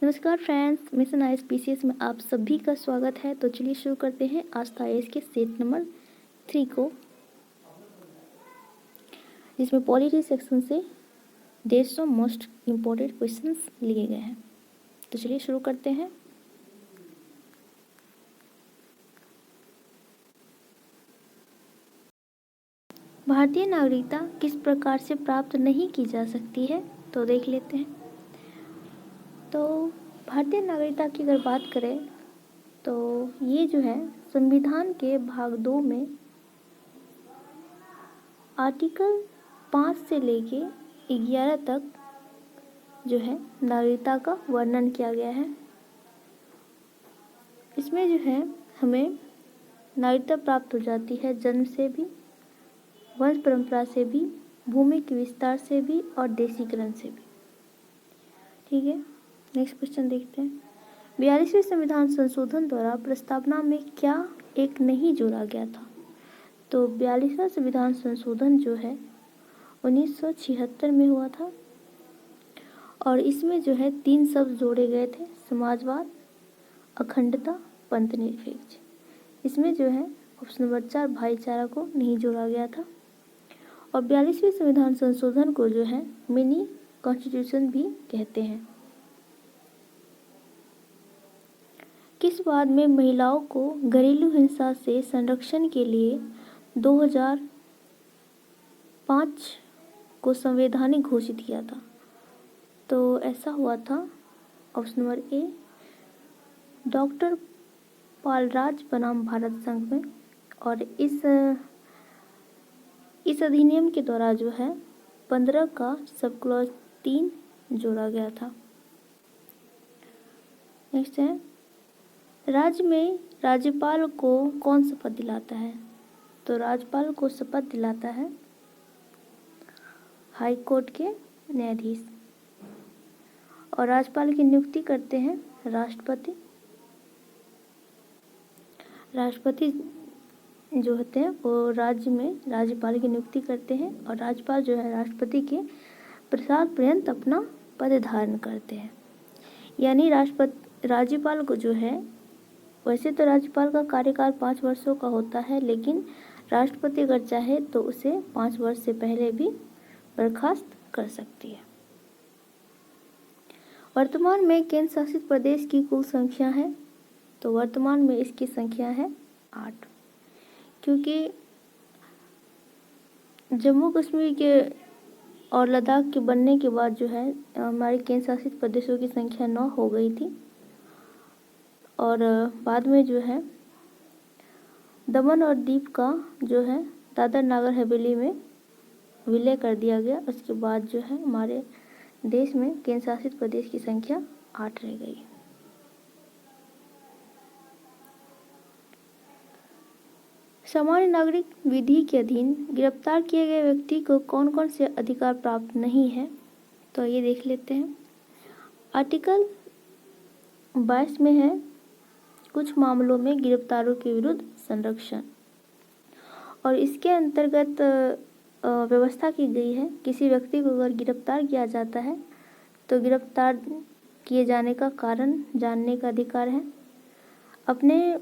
नमस्कार friends, mission ISPCS में आप सभी का स्वागत है। तो चलिए शुरू करते हैं आज का IAS के सेट नंबर 3 को, जिसमें पॉलिटी सेक्शन से 150 मोस्ट इम्पोर्टेंट क्वेश्चंस लिए गए हैं। तो चलिए शुरू करते हैं। भारतीय नागरिकता किस प्रकार से प्राप्त नहीं की जा सकती है, तो देख लेते हैं। तो भारतीय नागरिकता की अगर बात करें तो ये जो है संविधान के भाग 2 में आर्टिकल 5 से लेके 11 तक जो है नागरिकता का वर्णन किया गया है। इसमें जो है हमें नागरिकता प्राप्त हो जाती है जन्म से भी, वंश परंपरा से भी, भूमि के विस्तार से भी और देशीकरण से भी। ठीक है, नेक्स्ट क्वेश्चन देखते हैं। 42वें संविधान संशोधन द्वारा प्रस्तावना में क्या एक नहीं जोड़ा गया था? तो 42वां संविधान संशोधन जो है 1976 में हुआ था और इसमें जो है 3 शब्द जोड़े गए थे: समाजवाद, अखंडता, पंथनिरपेक्ष। इसमें जो है ऑप्शन नंबर 4 भाईचारा को नहीं जोड़ा गया था। और 42वें संविधान संशोधन को जो है मिनी कॉन्स्टिट्यूशन भी कहते हैं। किस बाद में महिलाओं को घरेलू हिंसा से संरक्षण के लिए 2005 को संवैधानिक घोषित किया था? तो ऐसा हुआ था, option number A doctor Palraj बनाम भारत संघ में। और इस अधिनियम के द्वारा जो है 15 का सब क्लॉज 3 जोड़ा गया था। नेक्स्ट है, राज्य में राज्यपाल को कौन शपथ दिलाता है? तो राज्यपाल को शपथ दिलाता है हाई कोर्ट के न्यायाधीश और राज्यपाल की नियुक्ति करते हैं राष्ट्रपति। राष्ट्रपति जो होते हैं वो राज्य में राज्यपाल की नियुक्ति करते हैं और राज्यपाल जो है राष्ट्रपति के प्रसाद पर्यंत अपना पद धारण करते हैं। यानी राज्यपाल को जो है, वैसे तो राज्यपाल का कार्यकाल 5 वर्षों का होता है, लेकिन राष्ट्रपति अगर चाहे तो उसे 5 वर्ष से पहले भी बर्खास्त कर सकती है। वर्तमान में केंद्र शासित प्रदेश की कुल संख्या है, तो वर्तमान में इसकी संख्या है 8, क्योंकि जम्मू कश्मीर के और लद्दाख के बनने के बाद जो है हमारे केंद्र शासित प्रदेशों की संख्या 9 हो गई थी और बाद में जो है दमन और दीव का जो है दादर नागर हवेली में विलय कर दिया गया। उसके बाद जो है हमारे देश में केंद्र शासित प्रदेश की संख्या 8 रह गई। सामान्य नागरिक विधि के अधीन गिरफ्तार किए गए व्यक्ति को कौन कौन से अधिकार प्राप्त नहीं है, तो ये देख लेते हैं। आर्टिकल 22 में है कुछ मामलों में गिरफ्तारों के विरुद्ध संरक्षण, और इसके अंतर्गत व्यवस्था की गई है किसी व्यक्ति को अगर गिरफ्तार किया जाता है तो गिरफ्तार किए जाने का कारण जानने का अधिकार है, अपने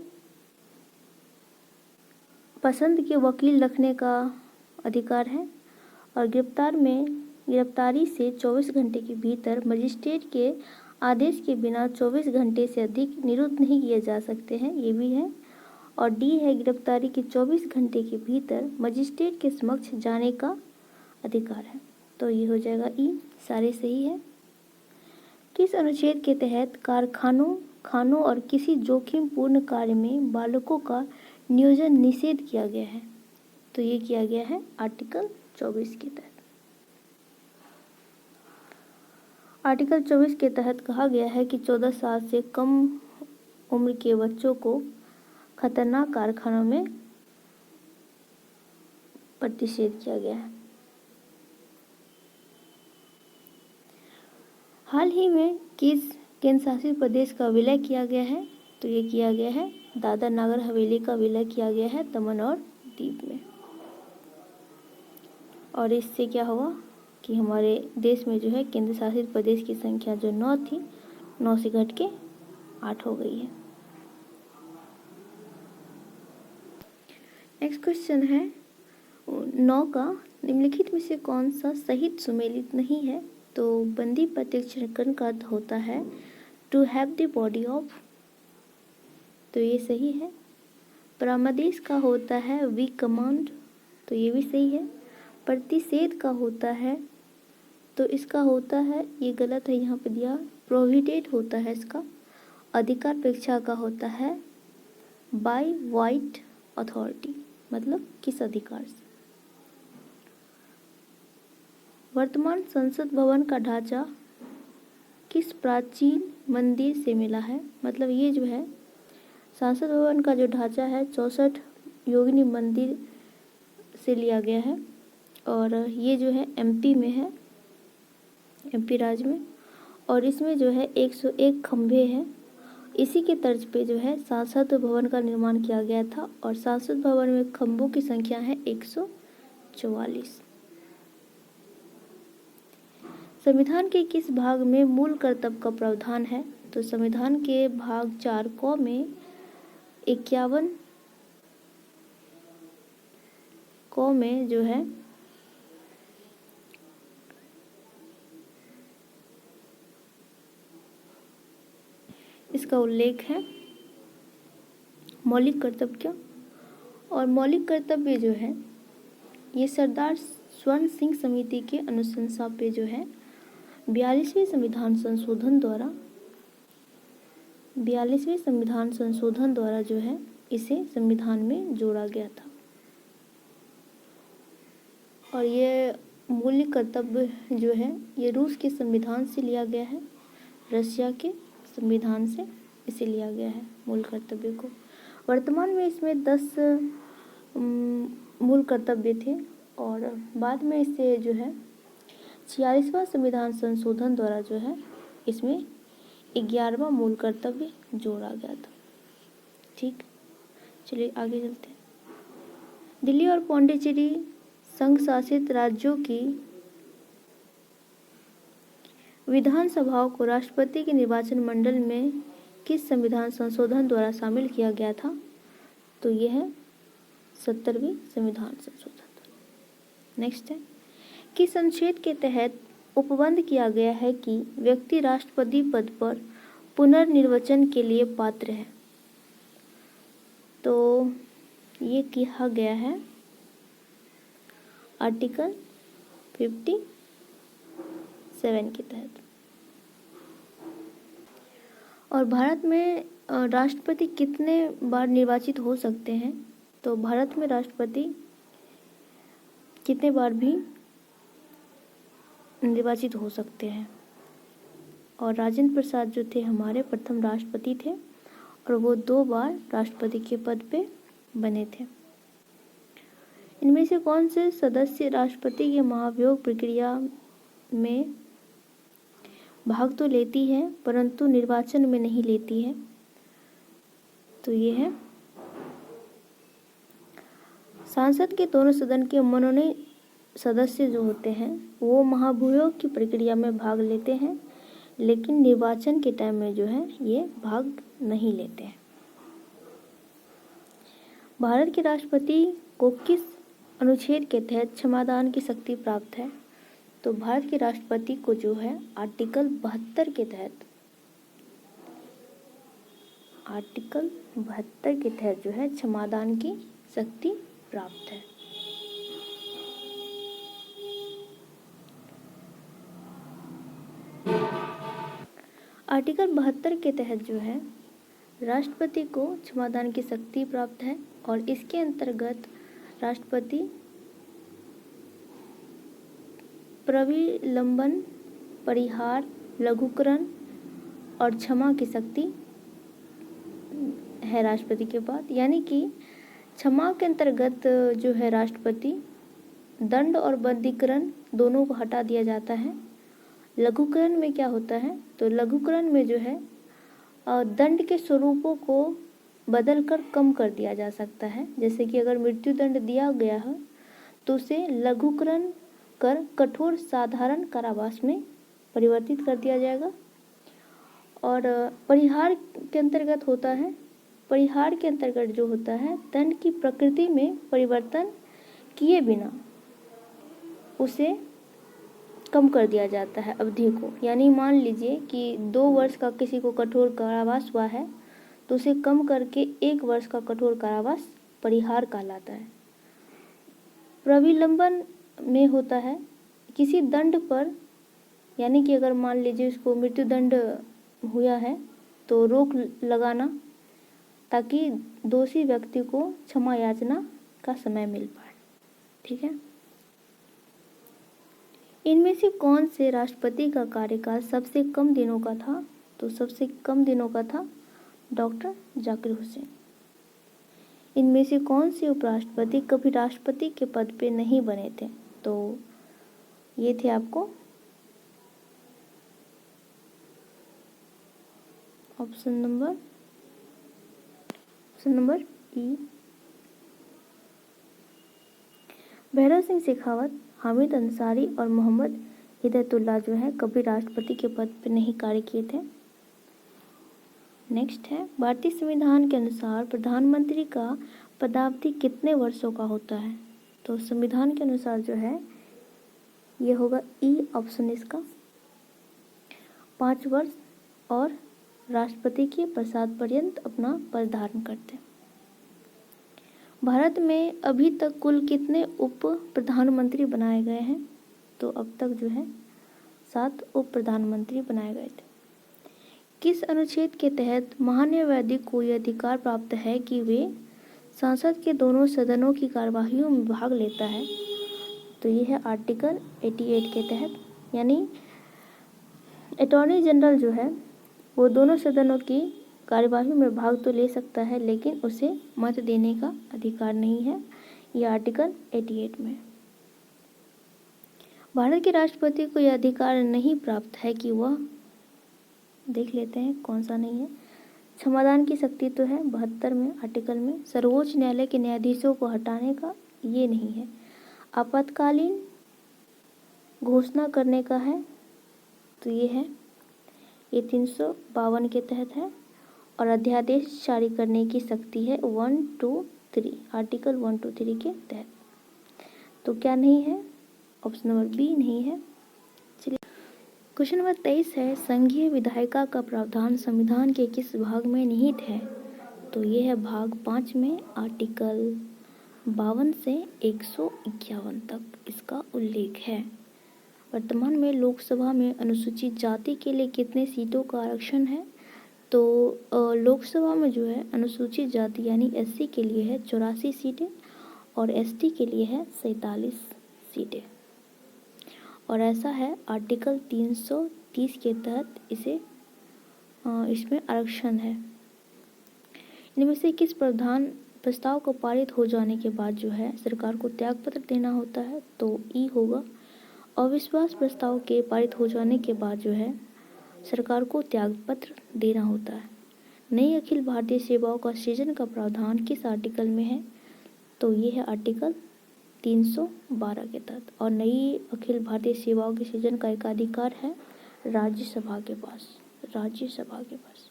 पसंद के वकील रखने का अधिकार है और गिरफ्तारी से 24 घंटे के भीतर मजिस्ट्रेट के आदेश के बिना 24 घंटे से अधिक निरुद्ध नहीं किए जा सकते हैं, ये भी है। और डी है गिरफ्तारी के 24 घंटे के भीतर मजिस्ट्रेट के समक्ष जाने का अधिकार है, तो ये हो जाएगा ई, सारे सही है। किस अनुच्छेद के तहत कारखानों, खानों और किसी जोखिमपूर्ण कार्य में बालकों का नियोजन निषेध किया गया है? तो ये किया गया है आर्टिकल 24 के तहत। आर्टिकल 24 के तहत कहा गया है कि 14 साल से कम उम्र के बच्चों को खतरनाक कारखानों में प्रतिषेध किया गया है। हाल ही में किस केंद्र शासित प्रदेश का विलय किया गया है? तो ये किया गया है दादर नागर हवेली का विलय किया गया है दमन और दीव में। और इससे क्या हुआ कि हमारे देश में जो है केंद्र शासित प्रदेश की संख्या जो 9 थी 9 से घट के 8 हो गई है। नेक्स्ट क्वेश्चन है 9 का निम्नलिखित में से कौन सा सहित सुमेलित नहीं है? तो बंदी प्रत्यक्षीकरण का अर्थ होता है to have the body of, तो ये सही है। परामदेश का होता है वी कमांड, तो ये भी सही है। प्रतिषेध का होता है, तो इसका होता है, ये गलत है, यहाँ पे दिया प्रोहिबिटेड होता है इसका। अधिकार पेक्षा का होता है बाय वाइट अथॉरिटी, मतलब किस अधिकार से। वर्तमान संसद भवन का ढांचा किस प्राचीन मंदिर से मिला है? मतलब ये जो है संसद भवन का जो ढांचा है 64 योगिनी मंदिर से लिया गया है, और ये जो है एमपी में है, एमपी राज्य में, और इसमें जो है 101 खंभे हैं। इसी के तर्ज पे जो है संसद भवन का निर्माण किया गया था, और संसद भवन में खंभों की संख्या है 144। संविधान के किस भाग में मूल कर्तव्य का प्रावधान है? तो संविधान के भाग 4 क में 51 क में जो है इसका उल्लेख है मौलिक कर्तव्य क्या, और मौलिक कर्तव्य जो है ये सरदार स्वर्ण सिंह समिति के अनुशंसा पे जो है 42वें संविधान संशोधन द्वारा जो है इसे संविधान में जोड़ा गया था। और ये मौलिक कर्तव्य जो है ये रूस के संविधान से लिया गया है, रशिया के संविधान से इसे लिया गया है मूल कर्तव्य को। वर्तमान में इसमें 10 मूल कर्तव्य थे, और बाद में इसे जो है 46वां संविधान संशोधन द्वारा जो है इसमें 11वां मूल कर्तव्य जोड़ा गया था। ठीक, चलिए आगे चलते हैं। दिल्ली और पौंडीचेरी संघ शासित राज्यों की विधानसभाओं को राष्ट्रपति के निर्वाचन मंडल में किस संविधान संशोधन द्वारा शामिल किया गया था? तो यह है 70वें संविधान संशोधन। नेक्स्ट है, किस अनुच्छेद के तहत उपबंध किया गया है कि व्यक्ति राष्ट्रपति पद पर पुनर्निर्वाचन के लिए पात्र है? तो ये किया गया है आर्टिकल 57 के तहत। और भारत में राष्ट्रपति कितने बार निर्वाचित हो सकते हैं? तो भारत में राष्ट्रपति कितने बार भी निर्वाचित हो सकते हैं, और राजेंद्र प्रसाद जो थे हमारे प्रथम राष्ट्रपति थे, और वो 2 बार राष्ट्रपति के पद पे बने थे। इनमें से कौन से सदस्य राष्ट्रपति की महाभियोग प्रक्रिया में भाग तो लेती है परंतु निर्वाचन में नहीं लेती है? तो ये है संसद के दोनों सदन के मनोनीत सदस्य जो होते हैं वो महाभियोग की प्रक्रिया में भाग लेते हैं, लेकिन निर्वाचन के टाइम में जो है ये भाग नहीं लेते हैं। भारत के राष्ट्रपति को किस अनुच्छेद के तहत क्षमादान की शक्ति प्राप्त है? तो भारत के राष्ट्रपति को जो है आर्टिकल 72 के तहत जो है क्षमादान की शक्ति प्राप्त है। आर्टिकल 72 के तहत जो है राष्ट्रपति को क्षमादान की शक्ति प्राप्त है, और इसके अंतर्गत राष्ट्रपति प्रविलंबन, परिहार, लघुकरण और क्षमा की शक्ति है राष्ट्रपति के पास। यानी कि क्षमा के अंतर्गत जो है राष्ट्रपति दंड और बंदीकरण दोनों को हटा दिया जाता है। लघुकरण में क्या होता है? तो लघुकरण में जो है दंड के स्वरूपों को बदलकर कम कर दिया जा सकता है। जैसे कि अगर मृत्यु दंड दिया गया है तो उसे लघुकरण कर कठोर साधारण कारावास में परिवर्तित कर दिया जाएगा। और परिहार के अंतर्गत होता है, परिहार के अंतर्गत जो होता है दंड की प्रकृति में परिवर्तन किए बिना उसे कम कर दिया जाता है अवधि को। यानी मान लीजिए कि 2 वर्ष का किसी को कठोर कारावास हुआ है तो उसे कम करके 1 वर्ष का कठोर कारावास परिहार कहलाता है। प्रविलंबन में होता है किसी दंड पर, यानी कि अगर मान लीजिए उसको मृत्युदंड हुआ है तो रोक लगाना ताकि दोषी व्यक्ति को क्षमा याचना का समय मिल पाए। ठीक है। इनमें से कौन से राष्ट्रपति का कार्यकाल सबसे कम दिनों का था? तो सबसे कम दिनों का था डॉक्टर जाकिर हुसैन। इनमें से कौन से उपराष्ट्रपति कभी राष्ट्रपति के पद पे नहीं बने थे? तो ये थे आपको ऑप्शन नंबर ई, भैरव सिंह शेखावत, हामिद अंसारी और मोहम्मद हिदायतुल्लाह जो है कभी राष्ट्रपति के पद पर नहीं कार्य किए थे। नेक्स्ट है, भारतीय संविधान के अनुसार प्रधानमंत्री का पदावधि कितने वर्षों का होता है? तो संविधान के अनुसार जो है ये होगा ई ऑप्शन इसका, 5 वर्ष, और राष्ट्रपति के प्रसाद पर्यंत अपना पद धारण करते हैं। भारत में अभी तक कुल कितने उप प्रधानमंत्री बनाए गए हैं? तो अब तक जो है 7 उप प्रधानमंत्री बनाए गए थे। किस अनुच्छेद के तहत महान्यायवादी को यह अधिकार प्राप्त है कि वे संसद के दोनों सदनों की कार्यवाहियों में भाग लेता है? तो ये है आर्टिकल 88 के तहत, यानी अटॉर्नी जनरल जो है वो दोनों सदनों की कार्यवाही में भाग तो ले सकता है लेकिन उसे मत देने का अधिकार नहीं है। यह आर्टिकल 88 में। भारत के राष्ट्रपति को यह अधिकार नहीं प्राप्त है कि वह, देख लेते हैं कौन सा नहीं है, क्षमादान की शक्ति तो है 72 में आर्टिकल में, सर्वोच्च न्यायालय के न्यायाधीशों को हटाने का ये नहीं है, आपातकालीन घोषणा करने का है तो ये है, ये 352 के तहत है, और अध्यादेश जारी करने की शक्ति है 1, 2, 3 आर्टिकल 1, 2, 3 के तहत। तो क्या नहीं है? ऑप्शन नंबर बी नहीं है। चलिए क्वेश्चन नंबर 23 है, संघीय विधायिका का प्रावधान संविधान के किस भाग में निहित है? तो ये है भाग 5 में आर्टिकल 52 से 151 तक इसका उल्लेख है। वर्तमान में लोकसभा में अनुसूचित जाति के लिए कितने सीटों का आरक्षण है? तो लोकसभा में जो है अनुसूचित जाति यानी एससी के लिए है 84 सीटें और एसटी के लिए है 47 सीटें, और ऐसा है आर्टिकल 330 के तहत इसमें आरक्षण है। इनमें से किस प्रस्ताव को पारित हो जाने के बाद जो है सरकार को त्यागपत्र देना होता है? तो ई होगा, अविश्वास प्रस्ताव के पारित हो जाने के बाद जो है सरकार को त्यागपत्र देना होता है। नई अखिल भारतीय सेवाओं का सृजन का प्रावधान किस आर्टिकल में है? तो ये है आर्टिकल 312 के तहत, और नई अखिल भारतीय सेवाओं के सृजन का एकाधिकार है राज्यसभा के पास, राज्यसभा के पास।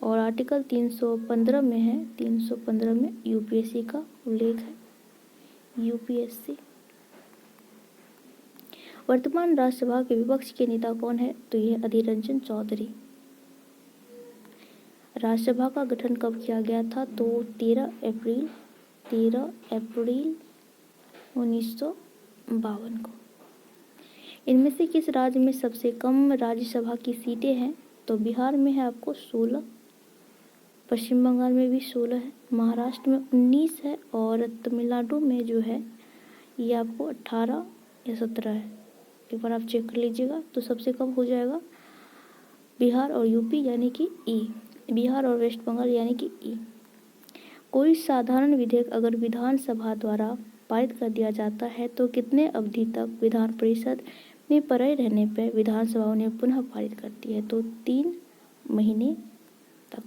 और आर्टिकल 315 में है, 315 में यूपीएससी का उल्लेख है, यूपीएससी। वर्तमान राज्यसभा के विपक्ष के नेता कौन है? तो यह अधीर रंजन चौधरी। राज्यसभा का गठन कब किया गया था? तो 13 अप्रैल 1952 को। इनमें से किस राज्य में सबसे कम राज्यसभा की सीटें हैं? तो बिहार में है आपको 16, पश्चिम बंगाल में भी 16 है, महाराष्ट्र में 19 है, और तमिलनाडु में जो है ये आपको 18 या 17 है। एक बार आप चेक कर लीजिएगा। तो सबसे कम हो जाएगा बिहार और यूपी यानी कि ई, बिहार और वेस्ट बंगाल यानी कि ई। कोई साधारण विधेयक अगर विधानसभा द्वारा पारित कर दिया जाता है तो कितने अवधि तक विधान परिषद में पड़े रहने पर विधानसभा उन्हें पुनः पारित करती है? तो 3 महीने तक।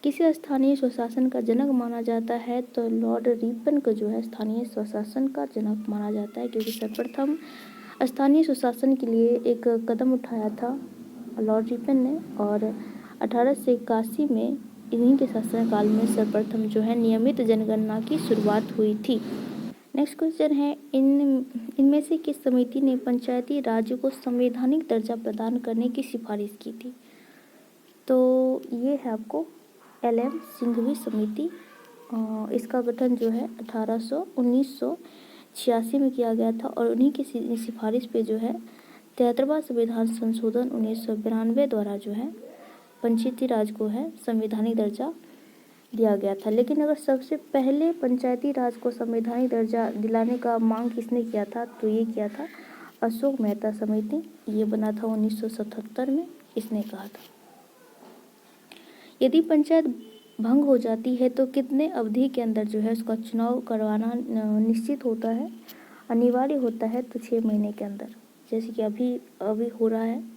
किसी स्थानीय स्वशासन का जनक माना जाता है? तो लॉर्ड रिपन को जो है स्थानीय स्वशासन का जनक माना जाता है, क्योंकि सर्वप्रथम स्थानीय स्वशासन के लिए एक कदम उठाया था लॉर्ड रिपन ने, और 1881 में इन्हीं के शासनकाल में सर्वप्रथम जो है नियमित जनगणना की शुरुआत हुई थी। नेक्स्ट क्वेश्चन है, इनमें से किस समिति ने पंचायती राज को संवैधानिक दर्जा प्रदान करने की सिफारिश की थी? तो ये है आपको LM सिंघवी समिति। इसका गठन जो है 1986 में किया गया था, और उन्हीं की सिफारिश पे जो है 73वां संविधान संशोधन 1992 द्वारा जो है पंचायती राज को है संवैधानिक दर्जा दिया गया था। लेकिन अगर सबसे पहले पंचायती राज को संवैधानिक दर्जा दिलाने का मांग किसने किया था, तो ये किया था अशोक मेहता समिति। ये बना था 1977 में, इसने कहा था। यदि पंचायत भंग हो जाती है तो कितने अवधि के अंदर जो है उसका चुनाव करवाना निश्चित होता है, अनिवार्य होता है, तो 6 महीने के अंदर, जैसे कि अभी हो रहा है।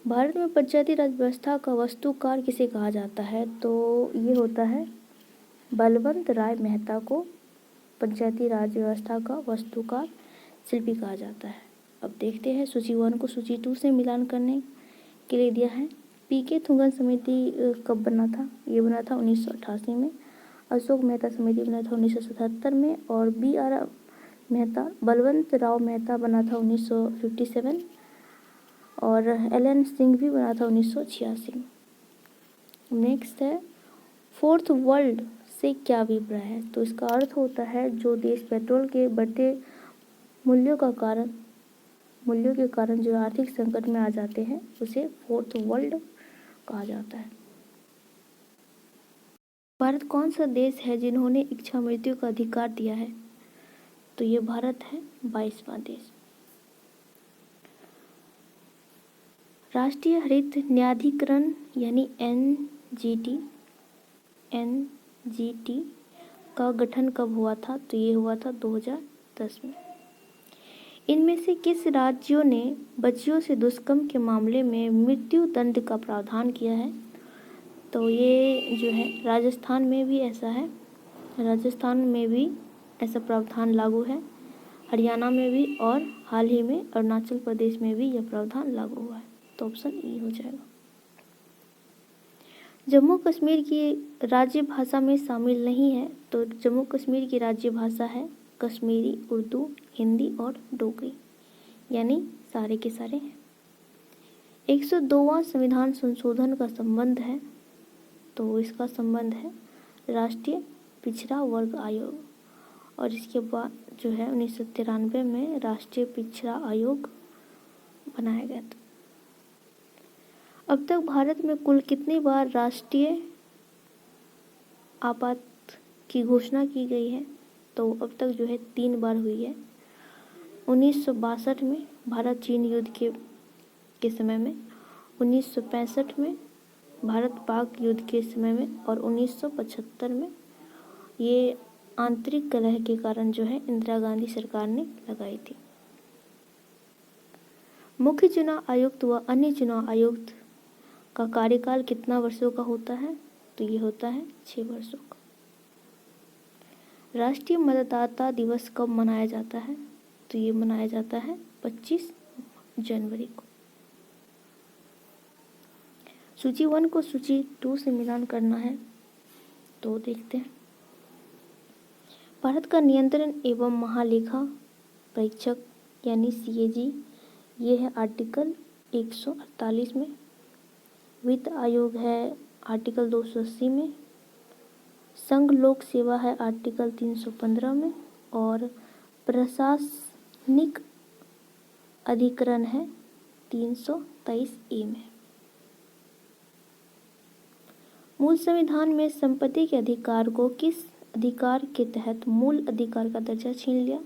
भारत में पंचायती राज व्यवस्था का वास्तुकार किसे कहा जाता है? तो ये होता है बलवंत राय मेहता को पंचायती राज व्यवस्था का वास्तुकार शिल्पी कहा जाता है। अब देखते हैं सूची 1 को सूची 2 से मिलान करने के लिए दिया है। PK थुंगन समिति कब बना था? ये बना था 1988 में। अशोक मेहता समिति बना था 1977 में, और BR मेहता, बलवंत राव मेहता बना था 1957, और LN सिंघवी बना था 1986 में। नेक्स्ट है, फोर्थ वर्ल्ड से क्या अभिप्राय है? तो इसका अर्थ होता है जो देश पेट्रोल के बढ़ते मूल्यों के कारण जो आर्थिक संकट में आ जाते हैं, उसे फोर्थ वर्ल्ड कहा जाता है। भारत कौन सा देश है जिन्होंने इच्छा मृत्यु का अधिकार दिया है? तो ये भारत है 22वां देश। राष्ट्रीय हरित न्यायाधिकरण यानी NGT का गठन कब हुआ था? तो ये हुआ था 2010 में। इनमें से किस राज्यों ने बच्चियों से दुष्कर्म के मामले में मृत्यु दंड का प्रावधान किया है? तो ये जो है राजस्थान में भी ऐसा है, राजस्थान में भी ऐसा प्रावधान लागू है, हरियाणा में भी, और हाल ही में अरुणाचल प्रदेश में भी यह प्रावधान लागू हुआ है। तो ऑप्शन E हो जाएगा। जम्मू कश्मीर की राज्य भाषा में शामिल नहीं है, तो जम्मू कश्मीर की राज्य भाषा है कश्मीरी, उर्दू, हिंदी और डोगरी, यानी सारे के सारे हैं। 102वां संविधान संशोधन का संबंध है, तो इसका संबंध है राष्ट्रीय पिछड़ा वर्ग आयोग, और इसके बाद जो है 1993 में राष्ट्रीय पिछड़ा आयोग बनाया गया था। अब तक भारत में कुल कितनी बार राष्ट्रीय आपात की घोषणा की गई है? तो अब तक जो है 3 बार हुई है। 1962 में भारत चीन युद्ध के समय में, 1965 में भारत पाक युद्ध के समय में, और 1975 में। ये आंतरिक कलह के कारण जो है इंदिरा गांधी सरकार ने लगाई थी। मुख्य चुनाव आयुक्त व अन्य चुनाव आयुक्त का कार्यकाल कितना वर्षों का होता है? तो ये होता है 6 वर्षों का। राष्ट्रीय मतदाता दिवस कब मनाया जाता है? तो ये मनाया जाता है 25 जनवरी को। सूची 1 को सूची 2 से मिलान करना है, तो देखते हैं। भारत का नियंत्रण एवं महालेखा परीक्षक यानी CAG, ये है आर्टिकल 148 में। वित्त आयोग है आर्टिकल 280 में। संघ लोक सेवा है आर्टिकल 315 में, और प्रशासनिक अधिकरण है 323A में। मूल संविधान में संपत्ति के अधिकार को किस अधिकार के तहत मूल अधिकार का दर्जा छीन लिया?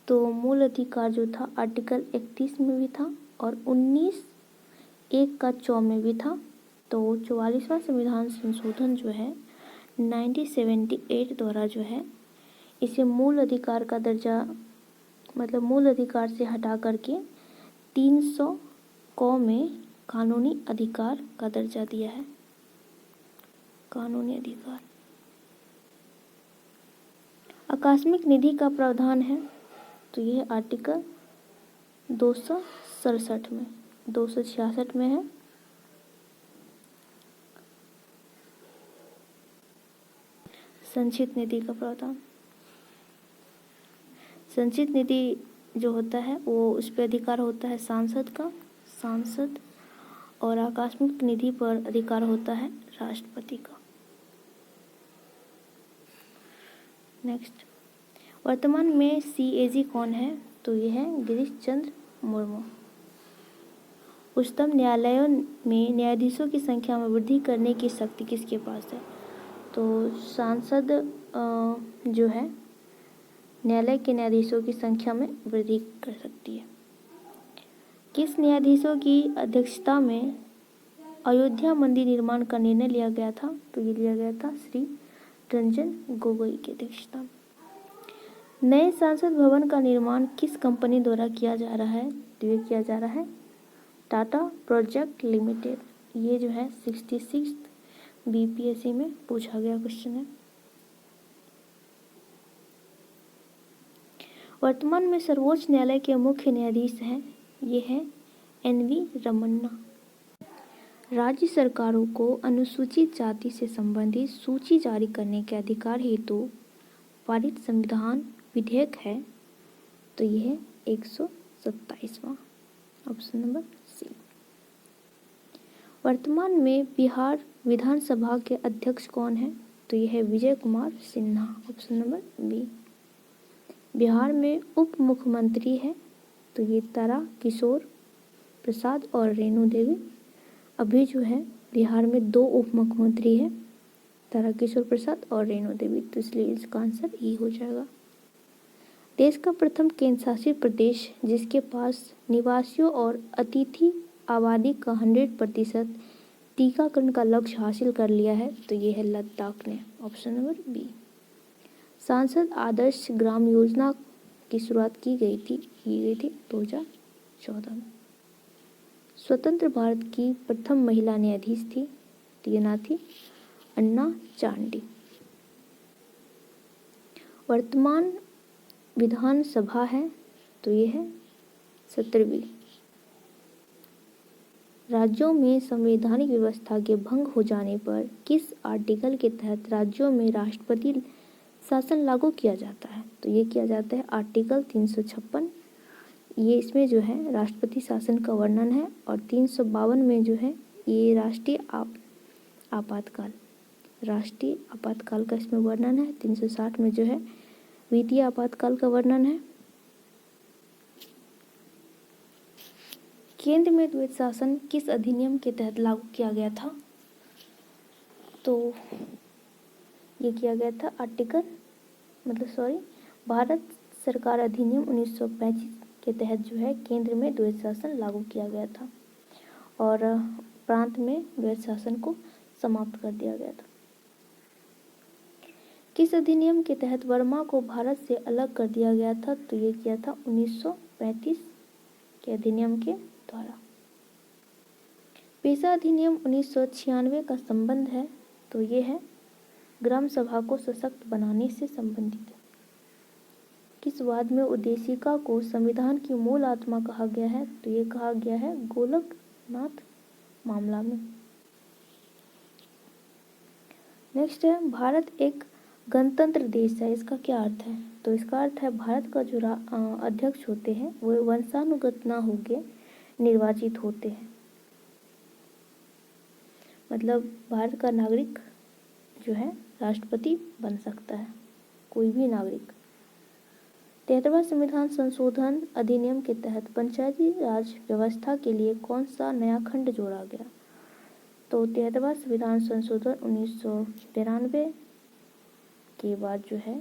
तो मूल अधिकार जो था आर्टिकल 31 में भी था, और 19(1) का 4 में भी था। तो 44वां संविधान संशोधन जो है 1978 द्वारा जो है इसे मूल अधिकार का दर्जा, मतलब मूल अधिकार से हटा करके 300 क में कानूनी अधिकार का दर्जा दिया है। कानूनी अधिकार। आकस्मिक निधि का प्रावधान है, तो यह आर्टिकल 267 में, 266 में है। संचित निधि का प्रावधान, संचित निधि जो होता है वो उस पर अधिकार होता है सांसद का, सांसद, और आकस्मिक निधि पर अधिकार होता है राष्ट्रपति का। नेक्स्ट, वर्तमान में CAG कौन है? तो ये है गिरीश चंद्र मुर्मू। उच्चतम न्यायालयों में न्यायाधीशों की संख्या में वृद्धि करने की शक्ति किसके पास है? तो सांसद जो है न्यायालय के न्यायाधीशों की संख्या में वृद्धि कर सकती है। किस न्यायाधीशों की अध्यक्षता में अयोध्या मंदिर निर्माण का निर्णय लिया गया था? तो ये लिया गया था श्री रंजन गोगोई की अध्यक्षता में। नए संसद भवन का निर्माण किस कंपनी द्वारा किया जा रहा है? तो ये किया जा रहा है टाटा प्रोजेक्ट लिमिटेड। ये जो है 66 BPSC में पूछा गया क्वेश्चन है। वर्तमान में सर्वोच्च न्यायालय के मुख्य न्यायाधीश हैं, ये है NV रमन्ना। राज्य सरकारों को अनुसूचित जाति से संबंधित सूची जारी करने के अधिकार हेतु पारित संविधान विधेयक है, तो यह है 127वां, ऑप्शन नंबर सी। वर्तमान में बिहार विधानसभा के अध्यक्ष कौन है? तो यह है Vijay Kumar Sinha, option number B. Bihar में उप मुख्यमंत्री है, तो ये तारा किशोर प्रसाद और रेणु देवी। अभी जो है बिहार में 2 उप मुख्यमंत्री है, तारा किशोर प्रसाद और रेणु देवी, तो इसलिए इसका आंसर ई हो जाएगा। देश का प्रथम केंद्र शासित प्रदेश जिसके पास निवासियों और अतिथि आबादी का 100% टीकाकरण का लक्ष्य हासिल कर लिया है, तो ये है लद्दाख ने, ऑप्शन नंबर बी। सांसद आदर्श ग्राम योजना की शुरुआत की गई थी 2014 में। स्वतंत्र भारत की प्रथम महिला न्यायाधीश थी, तो ये ना थी अन्ना चांडी। वर्तमान विधानसभा है, तो ये है 17वीं। राज्यों में संवैधानिक व्यवस्था के भंग हो जाने पर किस आर्टिकल के तहत राज्यों में राष्ट्रपति शासन लागू किया जाता है? तो ये किया जाता है आर्टिकल 356। ये इसमें जो है राष्ट्रपति शासन का वर्णन है, और 352 में जो है ये राष्ट्रीय आपातकाल, राष्ट्रीय आपातकाल का इसमें वर्णन है। 360 में जो है वित्तीय आपातकाल का वर्णन है। केंद्र में द्वैत शासन किस अधिनियम के तहत लागू किया गया था? तो ये किया गया था भारत सरकार अधिनियम 1935 के तहत जो है केंद्र में द्वैत शासन लागू किया गया था, और प्रांत में द्वैत शासन को समाप्त कर दिया गया था। किस अधिनियम के तहत वर्मा को भारत से अलग कर दिया गया था? तो ये किया था 1935 के अधिनियम के द्वारा। पेशा अधिनियम 1996 का संबंध है, तो ये है ग्राम सभा को सशक्त बनाने से संबंधित है। किस वाद में उद्देशिका को संविधान की मूल आत्मा कहा गया है? तो ये कहा गया है गोलकनाथ मामला में। नेक्स्ट है भारत एक गणतंत्र देश है, इसका क्या अर्थ है? तो इसका अर्थ है भारत का जो अध्यक्ष होते हैं वो वंशानुगत ना होके निर्वाचित होते हैं। मतलब भारत का नागरिक जो है राष्ट्रपति बन सकता है, कोई भी नागरिक। 73वां संविधान संशोधन अधिनियम के तहत पंचायती राज व्यवस्था के लिए कौन सा नया खंड जोड़ा गया? तो 73वां संविधान संशोधन 1993 के बाद जो है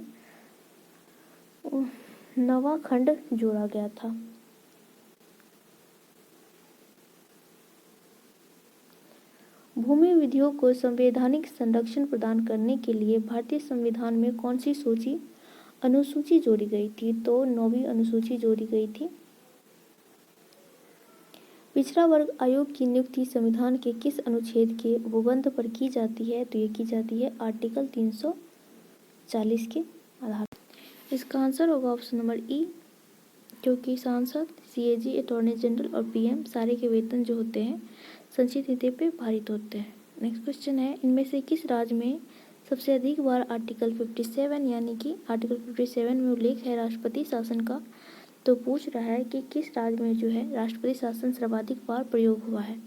नवा खंड जोड़ा गया था। भूमि विधियों को संवैधानिक संरक्षण प्रदान करने के लिए भारतीय संविधान में कौन सी अनुसूची जोड़ी गई थी? तो 9वीं अनुसूची जोड़ी गई थी। पिछड़ा वर्ग आयोग की नियुक्ति संविधान के किस अनुच्छेद के उपबंध पर की जाती है? तो ये की जाती है आर्टिकल 340 के आधार। इसका आंसर होगा ऑप्शन नंबर ई क्योंकि सांसद, सीएजी, अटॉर्नी जनरल और पीएम सारे के वेतन जो होते हैं संचित निधि पे पारित होते हैं। नेक्स्ट क्वेश्चन है, इनमें से किस राज्य में सबसे अधिक बार आर्टिकल 57 यानी कि आर्टिकल 57 में उल्लेख है राष्ट्रपति शासन का? तो पूछ रहा है कि किस राज्य में जो है राष्ट्रपति शासन सर्वाधिक बार प्रयोग हुआ है।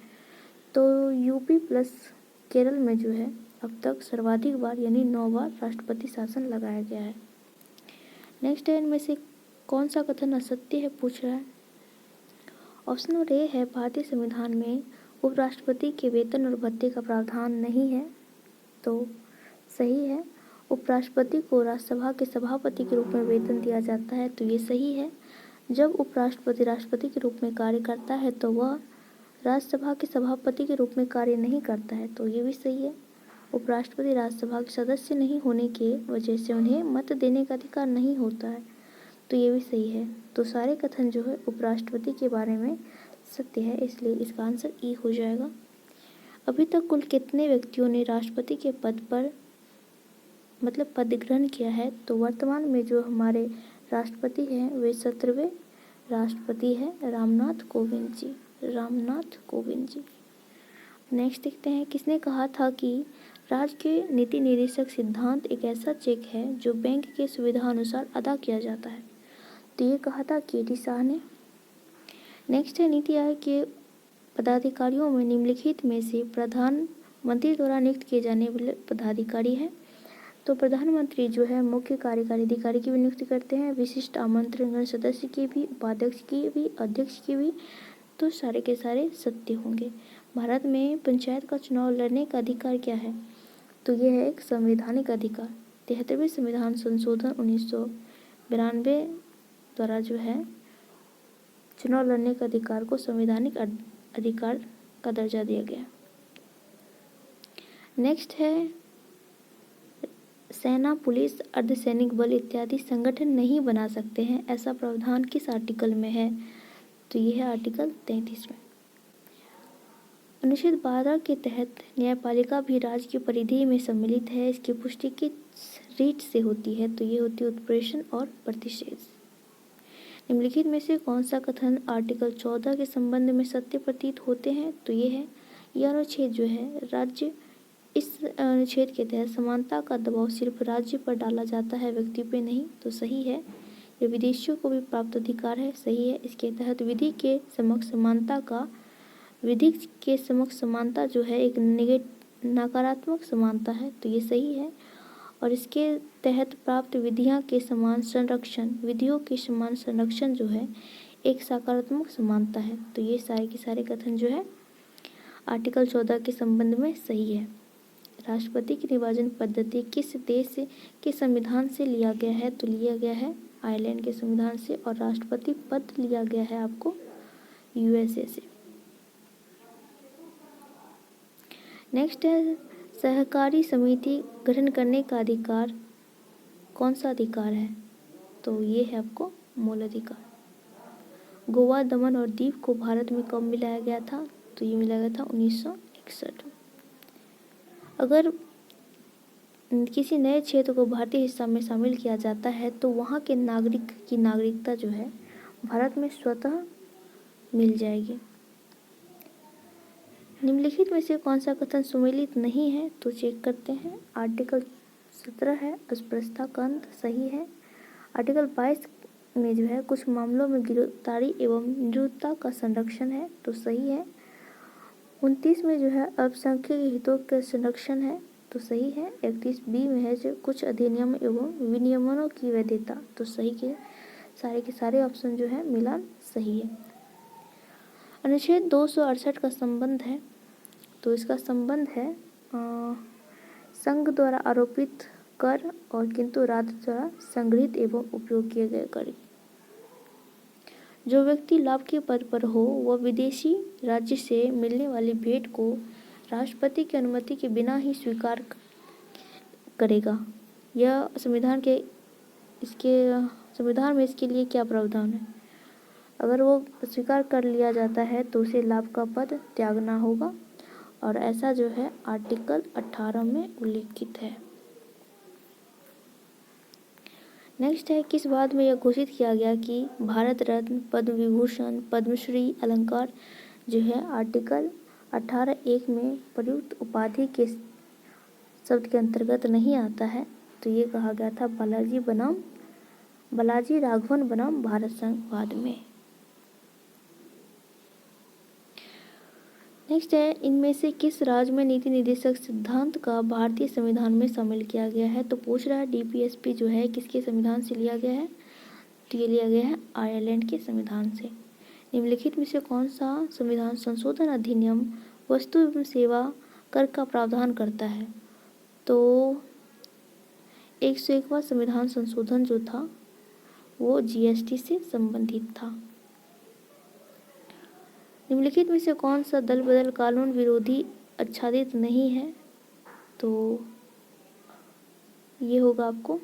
तो यूपी प्लस केरल में जो है अब तक सर्वाधिक बार यानी 9 बार राष्ट्रपति शासन लगाया गया है। नेक्स्ट है, इनमें से कौन सा कथन असत्य है पूछ रहा है। ऑप्शन नंबर ए है, भारतीय संविधान में उपराष्ट्रपति के वेतन और भत्ते का प्रावधान नहीं है। तो सही है, उपराष्ट्रपति को राज्यसभा के सभापति के रूप में वेतन दिया जाता है। तो ये सही है, जब उपराष्ट्रपति राष्ट्रपति के रूप में कार्य करता है तो वह राज्यसभा के सभापति के रूप में कार्य नहीं करता है। तो ये भी सही है, उपराष्ट्रपति राज्यसभा के सदस्य नहीं होने के वजह से उन्हें मत देने का अधिकार नहीं होता है। तो ये भी सही है। तो सारे कथन जो है उपराष्ट्रपति के बारे में सत्य है, इसलिए इसका आंसर ई हो जाएगा। अभी तक कुल कितने व्यक्तियों ने राष्ट्रपति के पद पर मतलब पद ग्रहण किया है? तो वर्तमान में जो हमारे राष्ट्रपति हैं वे 17वें राष्ट्रपति हैं, रामनाथ कोविंद जी। रामनाथ कोविंद जी। नेक्स्ट देखते हैं, किसने कहा था कि राज्य के नीति निर्देशक सिद्धांत एक ऐसा चेक है जो बैंक के सुविधा अनुसार अदा किया जाता है? तो ये कहा था केटी शाह ने। नेक्स्ट है, नीति आयोग के पदाधिकारियों में निम्नलिखित में से प्रधानमंत्री द्वारा नियुक्त किए जाने वाले पदाधिकारी हैं? तो प्रधानमंत्री जो है मुख्य कार्यकारी अधिकारी की भी नियुक्ति करते हैं, विशिष्ट आमंत्रण सदस्य की भी, उपाध्यक्ष की भी, अध्यक्ष की भी। तो सारे के सारे सत्य होंगे। भारत में पंचायत का चुनाव लड़ने का अधिकार क्या है? तो यह है एक संवैधानिक अधिकार। 73वें संविधान संशोधन 1992 द्वारा जो है चुनाव लड़ने का अधिकार को संवैधानिक अधिकार का दर्जा दिया गया। नेक्स्ट है, सेना, पुलिस, अर्धसैनिक बल इत्यादि संगठन नहीं बना सकते हैं, ऐसा प्रावधान किस आर्टिकल में है? तो यह है आर्टिकल 33 में। अनुच्छेद 12 के तहत न्यायपालिका भी राज्य की परिधि में सम्मिलित है, इसकी पुष्टि किस रीट से होती है? तो ये होती है उत्प्रेषण और प्रतिषेध। निम्नलिखित में से कौन सा कथन आर्टिकल 14 के संबंध में सत्य प्रतीत होते हैं? तो ये है, यह अनुच्छेद जो है राज्य, इस अनुच्छेद के तहत समानता का दबाव सिर्फ राज्य पर डाला जाता है, व्यक्ति पे नहीं। तो सही है, ये विदेशियों को भी प्राप्त अधिकार है। सही है, इसके तहत विधि के समक्ष समानता जो है एक नकारात्मक समानता है। तो ये सही है, और इसके तहत प्राप्त विधियों के समान संरक्षण जो है एक सकारात्मक समानता है। तो ये सारे के सारे कथन जो है आर्टिकल 14 के संबंध में सही है। राष्ट्रपति की निर्वाचन पद्धति किस देश के संविधान से लिया गया है? तो लिया गया है आयरलैंड के संविधान से, और राष्ट्रपति पद लिया गया है आपको यूएसए से। नेक्स्ट है, सहकारी समिति गठन करने का अधिकार कौन सा अधिकार है? तो ये है आपको मूल अधिकार। गोवा, दमन और दीव को भारत में कब मिलाया गया था? तो ये मिलाया गया था 1961। अगर किसी नए क्षेत्र को भारतीय हिस्सा में शामिल किया जाता है तो वहाँ के नागरिक की नागरिकता जो है भारत में स्वतः मिल जाएगी। निम्नलिखित में से कौन सा कथन सुमेलित नहीं है? तो चेक करते हैं। आर्टिकल 17 है अस्पृश्यता का अंत, सही है। आर्टिकल 22 में जो है कुछ मामलों में गिरफ्तारी एवं निरुक्तता का संरक्षण है। तो सही है। 29 में जो है अल्पसंख्यक हितों का संरक्षण है। तो सही है। 31B में है जो कुछ अधिनियम एवं विनियमनों की वैधता। तो सही के सारे ऑप्शन जो है मिलान सही है। अनुच्छेद 268 का संबंध है, तो इसका संबंध है संघ द्वारा आरोपित कर और किंतु राज्य द्वारा संग्रहित एवं उपयोग किए गए कर। जो व्यक्ति लाभ के पद पर हो वह विदेशी राज्य से मिलने वाली भेंट को राष्ट्रपति की अनुमति के बिना ही स्वीकार करेगा। यह संविधान में इसके लिए क्या प्रावधान है? अगर वो स्वीकार कर लिया जाता है तो उसे लाभ का पद त्यागना होगा, और ऐसा जो है आर्टिकल 18 में उल्लिखित है। नेक्स्ट है, किस बात में यह घोषित किया गया कि भारत रत्न, पद्म विभूषण, पद्मश्री अलंकार जो है आर्टिकल 18(1) में प्रयुक्त उपाधि के शब्द के अंतर्गत नहीं आता है? तो ये कहा गया था बालाजी राघवन बनाम भारत संघवाद में। नेक्स्ट है, इनमें से किस राज्य में नीति निर्देशक सिद्धांत का भारतीय संविधान में शामिल किया गया है? तो पूछ रहा है डीपीएसपी जो है किसके संविधान से लिया गया है? तो ये लिया गया है आयरलैंड के संविधान से। निम्नलिखित में से कौन सा संविधान संशोधन अधिनियम वस्तु एवं सेवा कर का प्रावधान करता है? तो 101वां संविधान संशोधन जो था वो जीएसटी से संबंधित था। निम्नलिखित में से कौन सा दल बदल कानून विरोधी आच्छादित नहीं है? तो ये होगा आपको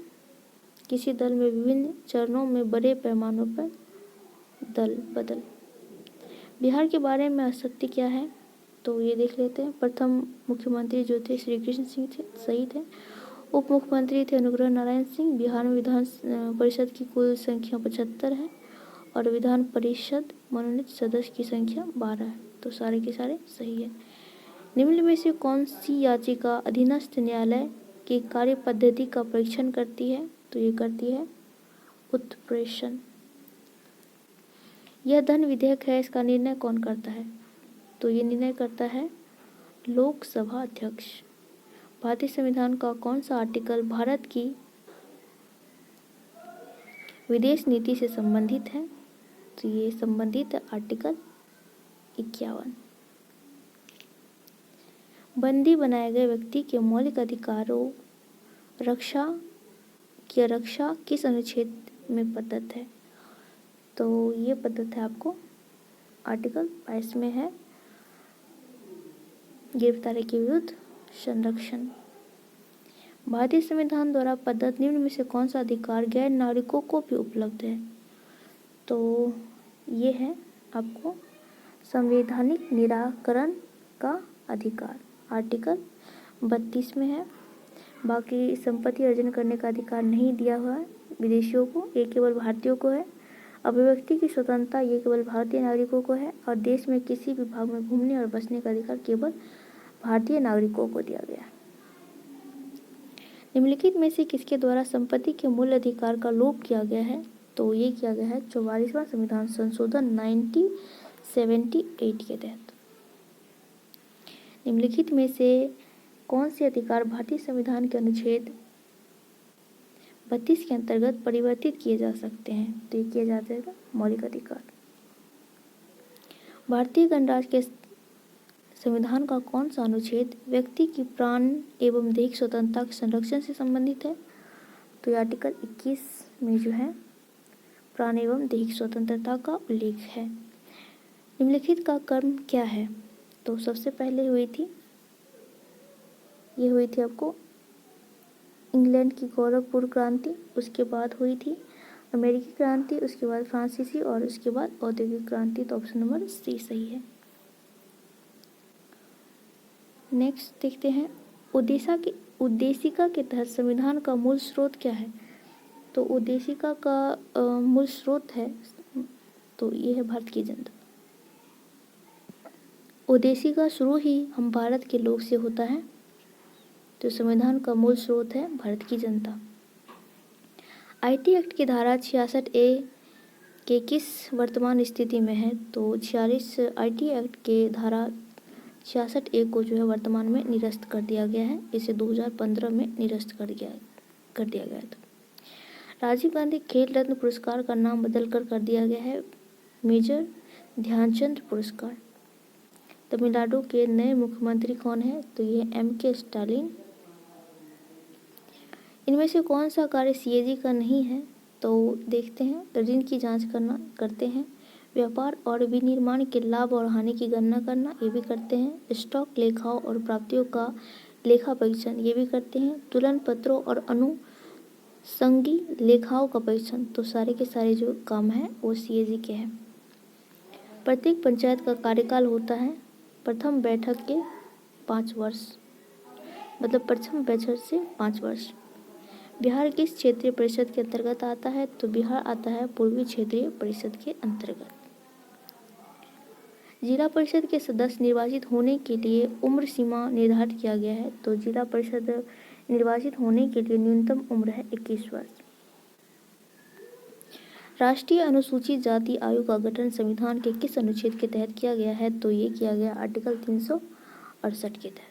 किसी दल में विभिन्न चरणों में बड़े पैमानों पर दल बदल। बिहार के बारे में आसक्ति क्या है? तो ये देख लेते हैं। प्रथम मुख्यमंत्री जो थे श्री कृष्ण सिंह थे, सही थे। उप मुख्यमंत्री थे अनुग्रह नारायण सिंह। बिहार में विधान परिषद की कुल संख्या 75 है और विधान परिषद मनोनीत सदस्य की संख्या 12 है। तो सारे के सारे सही है। निम्न में से कौन सी याचिका अधीनस्थ न्यायालय की कार्य पद्धति का परीक्षण करती है? तो ये करती है उत्प्रेषण। यह धन विधेयक है, इसका निर्णय कौन करता है? तो ये निर्णय करता है लोकसभा अध्यक्ष। भारतीय संविधान का कौन सा आर्टिकल भारत की विदेश नीति से संबंधित है? तो ये संबंधित आर्टिकल 51। बंदी बनाए गए व्यक्ति के मौलिक अधिकारों की रक्षा किस अनुच्छेद में प्रदत्त है? तो ये प्रदत्त है आपको आर्टिकल 22 में है, गिरफ्तारी के विरुद्ध संरक्षण। भारतीय संविधान द्वारा प्रदत्त निम्न में से कौन सा अधिकार गैर नागरिकों को भी उपलब्ध है? तो ये है आपको संवैधानिक निराकरण का अधिकार, आर्टिकल 32 में है। बाकी संपत्ति अर्जन करने का अधिकार नहीं दिया हुआ है विदेशियों को, ये केवल भारतीयों को है। अभिव्यक्ति की स्वतंत्रता ये केवल भारतीय नागरिकों को है और देश में किसी भी भाग में घूमने और बसने का अधिकार केवल भारतीय नागरिकों को दिया गया है। निम्नलिखित में से किसके द्वारा संपत्ति के मूल अधिकार का लोप किया गया है? तो ये किया गया है 44वां संविधान संशोधन 1978 के तहत। निम्नलिखित में से कौन से अधिकार भारतीय संविधान के अनुच्छेद 32 के अंतर्गत परिवर्तित किए जा सकते हैं? तो ये किया जाता है मौलिक अधिकार। भारतीय गणराज्य के संविधान का कौन सा अनुच्छेद व्यक्ति की प्राण एवं देह स्वतंत्रता के संरक्षण से संबंधित है? तो ये आर्टिकल 21 में जो है प्राण एवं देह स्वतंत्रता का उल्लेख है। निम्नलिखित का कर्म क्या है? तो सबसे पहले हुई थी आपको इंग्लैंड की गौरवपूर्ण क्रांति, उसके बाद हुई थी अमेरिकी क्रांति, उसके बाद फ्रांसीसी और उसके बाद औद्योगिक क्रांति। तो ऑप्शन नंबर सी सही है। नेक्स्ट देखते हैं, उद्देशिका के तहत संविधान का मूल स्रोत क्या है? तो उद्देशिका का मूल स्रोत है, तो ये है भारत की जनता। उद्देशिका शुरू ही हम भारत के लोग से होता है, तो संविधान का मूल स्रोत है भारत की जनता। आईटी एक्ट की धारा 66A के किस वर्तमान स्थिति में है? तो 46 आईटी एक्ट के धारा 66A को जो है वर्तमान में निरस्त कर दिया गया है। इसे 2015 में निरस्त कर दिया गया था। राजीव गांधी खेल रत्न पुरस्कार का नाम बदलकर कर दिया गया है मेजर ध्यानचंद पुरस्कार। तमिलनाडु के नए मुख्यमंत्री कौन है? तो ये MK स्टालिन। इनमें से कौन सा कार्य CAG का नहीं है? तो देखते हैं, ऋण की जांच करते हैं, व्यापार और विनिर्माण के लाभ और हानि की गणना करना, ये भी करते हैं, स्टॉक लेखाओं और प्राप्तियों का लेखा परीक्षण, ये भी करते हैं, तुलन पत्रों और अनुषंगी लेखाओं का परीक्षण। तो सारे के सारे जो काम है वो CAG के हैं। प्रत्येक पंचायत का कार्यकाल होता है प्रथम बैठक के 5 वर्ष, मतलब प्रथम बैठक से 5 वर्ष। बिहार किस क्षेत्रीय परिषद के अंतर्गत आता है? तो बिहार आता है पूर्वी क्षेत्रीय परिषद के अंतर्गत। जिला परिषद के सदस्य निर्वाचित होने के लिए उम्र सीमा निर्धारित किया गया है। तो जिला परिषद निर्वाचित होने के लिए न्यूनतम उम्र है 21 वर्ष। राष्ट्रीय अनुसूचित जाति आयोग का गठन संविधान के किस अनुच्छेद के तहत किया गया है? तो ये किया गया आर्टिकल 368 के तहत।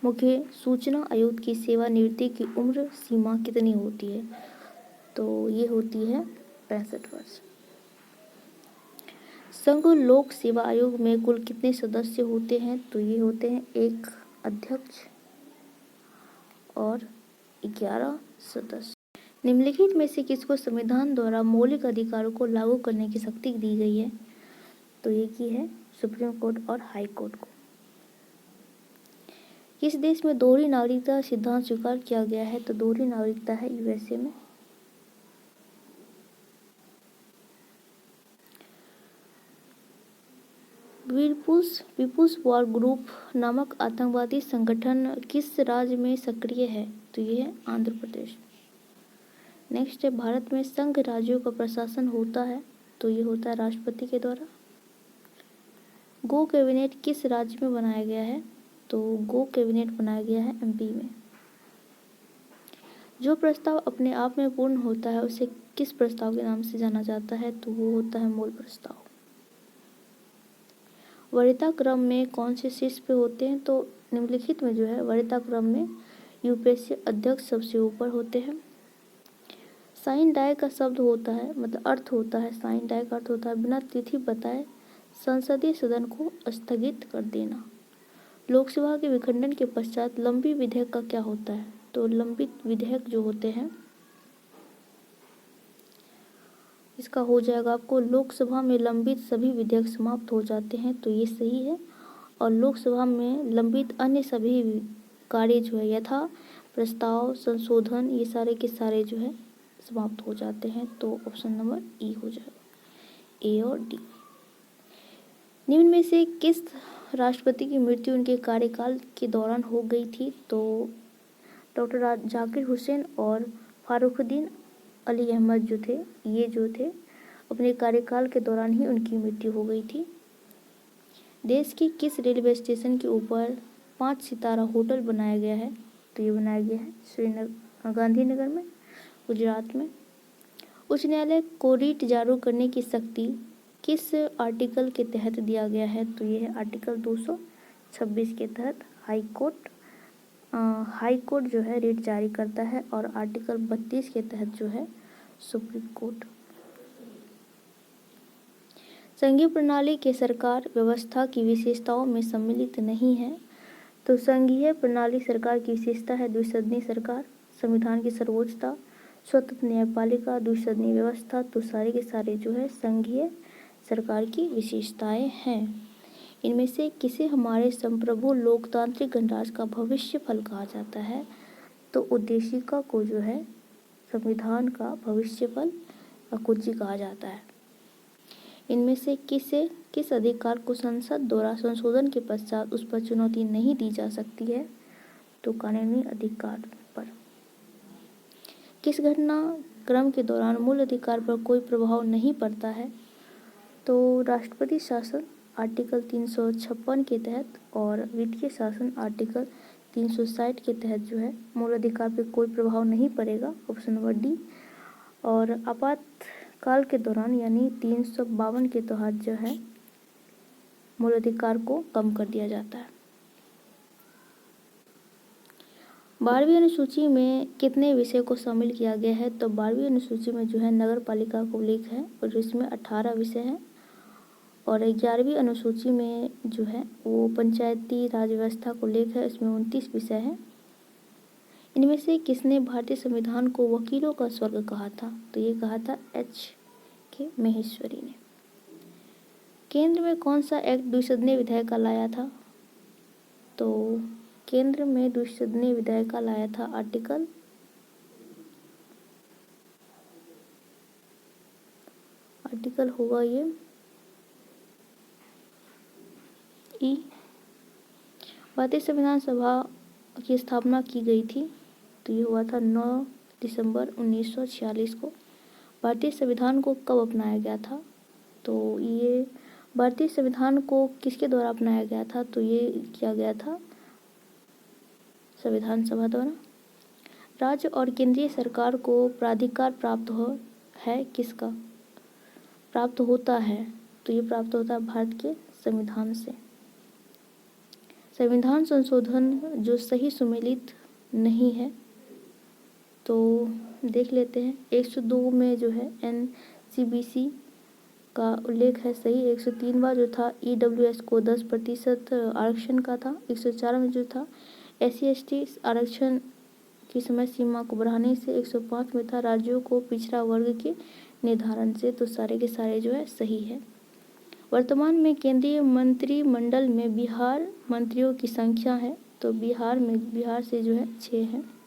मुख्य सूचना आयुक्त की सेवानिवृत्ति की उम्र सीमा कितनी होती है? तो ये होती है 65 वर्ष। संघ लोक सेवा आयोग में कुल कितने सदस्य होते हैं? तो ये होते हैं 1 अध्यक्ष और 11 सदस्य। निम्नलिखित में से किसको संविधान द्वारा मौलिक अधिकारों को लागू करने की शक्ति दी गई है? तो ये की है सुप्रीम कोर्ट और हाई कोर्ट को। किस देश में दोहरी नागरिकता सिद्धांत स्वीकार किया गया है? तो दोहरी नागरिकता है यूएसए में। पीपुल्स वॉर ग्रुप नामक आतंकवादी संगठन किस राज्य में सक्रिय है? तो ये है आंध्र प्रदेश। नेक्स्ट है, भारत में संघ राज्यों का प्रशासन होता है। तो ये होता है राष्ट्रपति के द्वारा। गो कैबिनेट किस राज्य में बनाया गया है? तो गो कैबिनेट बनाया गया है एमपी में। जो प्रस्ताव अपने आप में पूर्ण होता है उसे किस प्रस्ताव के नाम से जाना जाता है? तो वो होता है मूल प्रस्ताव। वरीयता क्रम में कौन से शीर्ष पे होते हैं? तो निम्नलिखित में जो है वरीयता क्रम में यूपीएससी अध्यक्ष सबसे ऊपर होते हैं। साइन डाई का शब्द होता है, मतलब अर्थ होता है, साइन डाई का अर्थ होता है बिना तिथि बताए संसदीय सदन को स्थगित कर देना। लोकसभा के विखंडन के पश्चात लंबित विधेयक का क्या होता है? तो लंबित विधेयक जो होते हैं इसका हो जाएगा आपको लोकसभा में लंबित सभी विधेयक समाप्त हो जाते हैं। तो ये सही है। और लोकसभा में लंबित अन्य सभी कार्य जो है यथा प्रस्ताव संशोधन ये सारे के सारे जो है समाप्त हो जाते हैं। तो ऑप्शन नंबर ई हो जाएगा, ए और डी। निम्न में से किस राष्ट्रपति की मृत्यु उनके कार्यकाल के दौरान हो गई थी? तो डॉक्टर जाकिर हुसैन और फारुखुद्दीन अली अहमद जो थे, ये जो थे अपने कार्यकाल के दौरान ही उनकी मृत्यु हो गई थी। देश की किस रेलवे स्टेशन के ऊपर 5 सितारा होटल बनाया गया है? तो ये बनाया गया है श्रीनगर, गांधीनगर में, गुजरात में। उच्च न्यायालय को रीट जारी करने की शक्ति किस आर्टिकल के तहत दिया गया है? तो ये है आर्टिकल 226 के तहत हाई कोर्ट जो है रीट जारी करता है और आर्टिकल 32 के तहत जो है सुप्रीम कोर्ट। संघीय प्रणाली के सरकार व्यवस्था की विशेषताओं में सम्मिलित नहीं है। तो संघीय प्रणाली सरकार की विशेषता है द्विसदनीय सरकार, संविधान की सर्वोच्चता, स्वतंत्र न्यायपालिका, द्विसदनीय व्यवस्था। तो सारे के सारे जो है संघीय सरकार की विशेषताएं हैं। इनमें से किसे हमारे संप्रभु लोकतांत्रिक गणराज्य का भविष्य फल कहा जाता है? तो उद्देशिका को जो है संविधान का भविष्य फल या कुंजी कहा जाता है। इनमें से किस अधिकार को संसद द्वारा संशोधन के पश्चात उस पर चुनौती नहीं दी जा सकती है? तो कानूनी अधिकार पर। किस घटना क्रम के दौरान मूल अधिकार पर कोई प्रभाव नहीं पड़ता है? तो राष्ट्रपति शासन आर्टिकल 356 के तहत और वित्तीय शासन आर्टिकल 360 के तहत जो है मूल अधिकार पर कोई प्रभाव नहीं पड़ेगा, ऑप्शन नंबर डी। और आपातकाल के दौरान यानी 352 के तहत जो है मूल अधिकार को कम कर दिया जाता है। 12वीं अनुसूची में कितने विषय को शामिल किया गया है? तो 12वीं अनुसूची में जो है नगर पालिका को उल्लेख है और इसमें 18 विषय हैं। और 11वीं अनुसूची में जो है वो पंचायती राज व्यवस्था को उल्लेख है, इसमें 29 विषय हैं। इनमें से किसने भारतीय संविधान को वकीलों का स्वर्ग कहा था? तो ये कहा था H.K. महेश्वरी ने। केंद्र में कौन सा एक्ट द्विसदनीय विधेयक लाया था? तो केंद्र में द्विसदनीय विधेयक लाया था आर्टिकल होगा ये ई। भारतीय संविधान सभा की स्थापना की गई थी। तो तो ये हुआ था 9 दिसंबर 1946 को। भारतीय संविधान को कब अपनाया गया था? तो ये भारतीय संविधान को किसके द्वारा अपनाया गया था? तो ये किया गया था संविधान सभा द्वारा। राज्य और केंद्रीय सरकार को प्राधिकार किसका प्राप्त होता है? तो ये प्राप्त होता है भारत के संविधान से। संविधान संशोधन जो सही सुमेलित नहीं है, तो देख लेते हैं। 102 में जो है NCBC का उल्लेख है सही। 103वां जो था EWS को 10% आरक्षण का था। 104 में जो था SC/ST आरक्षण की समय सीमा को बढ़ाने से। 105 में था राज्यों को पिछड़ा वर्ग के निर्धारण से। तो सारे के सारे जो है सही है। वर्तमान में केंद्रीय मंत्रिमंडल में बिहार मंत्रियों की संख्या है, तो बिहार से जो है 6 है।